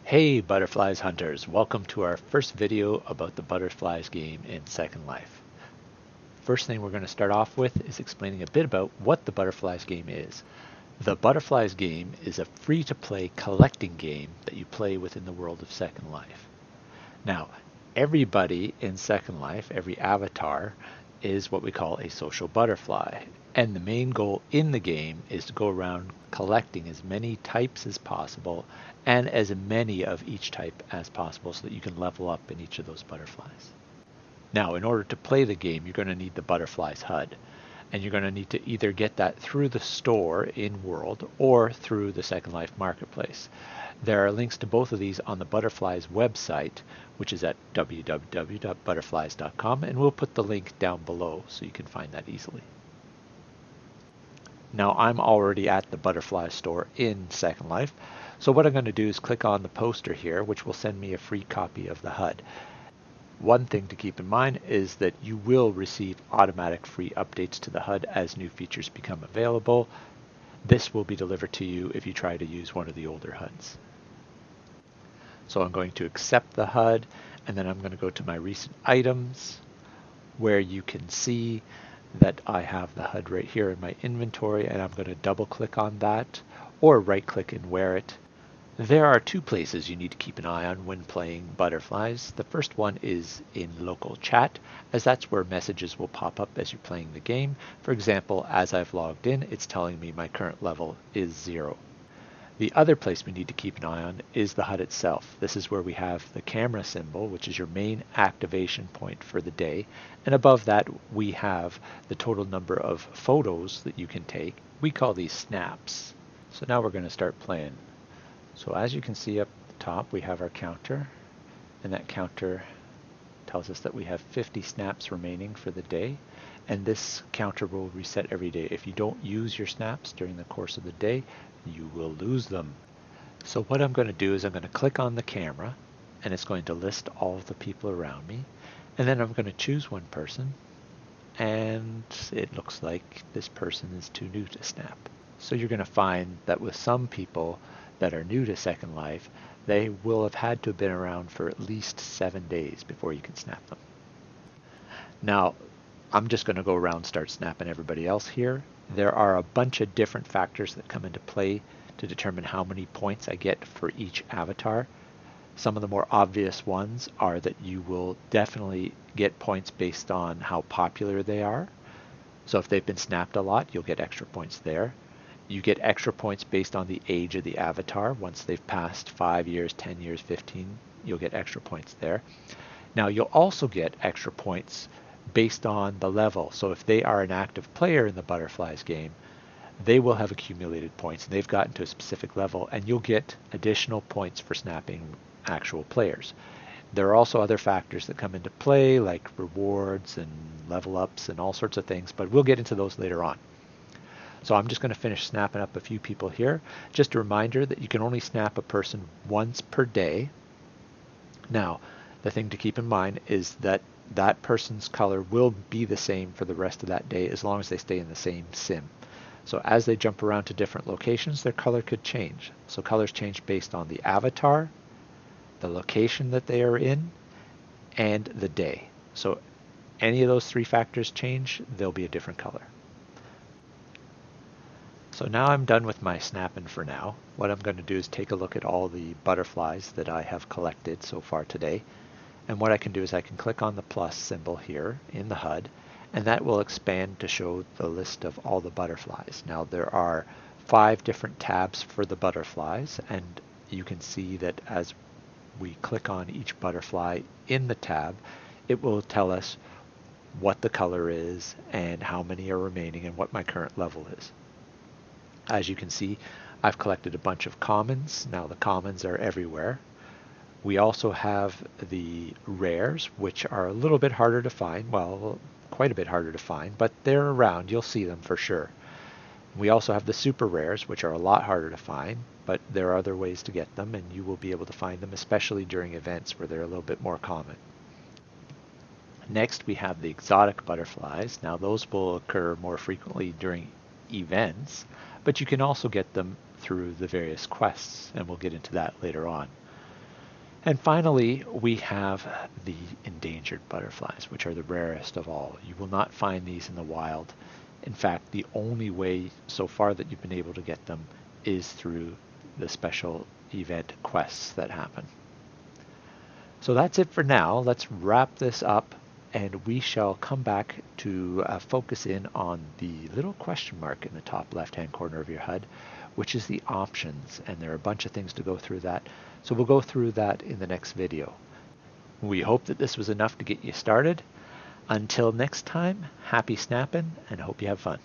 Hey Budderflyz hunters, welcome to our first video about the Budderflyz game in Second Life. First thing we're going to start off with is explaining a bit about what the Budderflyz game is. The Budderflyz game is a free-to-play collecting game that you play within the world of Second Life. Now, everybody in Second Life, every avatar, is what we call a social butterfly. And the main goal in the game is to go around collecting as many types as possible and as many of each type as possible so that you can level up in each of those butterflies. Now, in order to play the game, you're going to need the Budderflyz HUD. And you're going to need to either get that through the store in World or through the Second Life Marketplace. There are links to both of these on the Budderflyz website, which is at www.budderflyz.com, and we'll put the link down below so you can find that easily. Now I'm already at the Budderfly store in Second Life, so what I'm going to do is click on the poster here, which will send me a free copy of the HUD. One thing to keep in mind is that you will receive automatic free updates to the HUD as new features become available. This will be delivered to you if you try to use one of the older HUDs. So I'm going to accept the HUD, and then I'm going to go to my recent items, where you can see that I have the HUD right here in my inventory, and I'm going to double click on that or right click and wear it. There are two places you need to keep an eye on when playing Budderflyz. The first one is in local chat, as that's where messages will pop up as you're playing the game. For example, as I've logged in, it's telling me my current level is 0. The other place we need to keep an eye on is the HUD itself. This is where we have the camera symbol, which is your main activation point for the day. And above that, we have the total number of photos that you can take. We call these snaps. So now we're going to start playing. So as you can see up the top, we have our counter, and that counter tells us that we have 50 snaps remaining for the day, and this counter will reset every day. If you don't use your snaps during the course of the day, you will lose them. So what I'm going to do is I'm going to click on the camera, and it's going to list all of the people around me, and then I'm going to choose one person, and it looks like this person is too new to snap. So you're going to find that with some people that are new to Second Life, they will have had to have been around for at least 7 days before you can snap them. Now, I'm just going to go around and start snapping everybody else here. There are a bunch of different factors that come into play to determine how many points I get for each avatar. Some of the more obvious ones are that you will definitely get points based on how popular they are. So if they've been snapped a lot, you'll get extra points there. You get extra points based on the age of the avatar. Once they've passed 5 years, 10 years, 15, you'll get extra points there. Now you'll also get extra points based on the level. So if they are an active player in the Budderflyz game, they will have accumulated points, and they've gotten to a specific level, and you'll get additional points for snapping actual players. There are also other factors that come into play, like rewards and level ups and all sorts of things, but we'll get into those later on. So I'm just going to finish snapping up a few people here. Just a reminder that you can only snap a person once per day. Now, the thing to keep in mind is that that person's color will be the same for the rest of that day as long as they stay in the same sim. So as they jump around to different locations, their color could change. So colors change based on the avatar, the location that they are in, and the day. So any of those three factors change, they'll be a different color. So now I'm done with my snapping for now. What I'm going to do is take a look at all the Budderflyz that I have collected so far today. And what I can do is I can click on the plus symbol here in the HUD, and that will expand to show the list of all the Budderflyz. Now there are 5 different tabs for the Budderflyz, and you can see that as we click on each butterfly in the tab, it will tell us what the color is and how many are remaining and what my current level is. As you can see, I've collected a bunch of commons. Now the commons are everywhere. We also have the rares, which are a little bit harder to find. Well, quite a bit harder to find, but they're around. You'll see them for sure. We also have the super rares, which are a lot harder to find, but there are other ways to get them, and you will be able to find them, especially during events where they're a little bit more common. Next, we have the exotic Budderflyz. Now those will occur more frequently during events, but you can also get them through the various quests, and we'll get into that later on. And finally, we have the endangered butterflies, which are the rarest of all. You will not find these in the wild. In fact, the only way so far that you've been able to get them is through the special event quests that happen. So that's it for now. Let's wrap this up, and we shall come back to focus in on the little question mark in the top left-hand corner of your HUD, which is the options, and there are a bunch of things to go through that. So we'll go through that in the next video. We hope that this was enough to get you started. Until next time, happy snapping, and hope you have fun.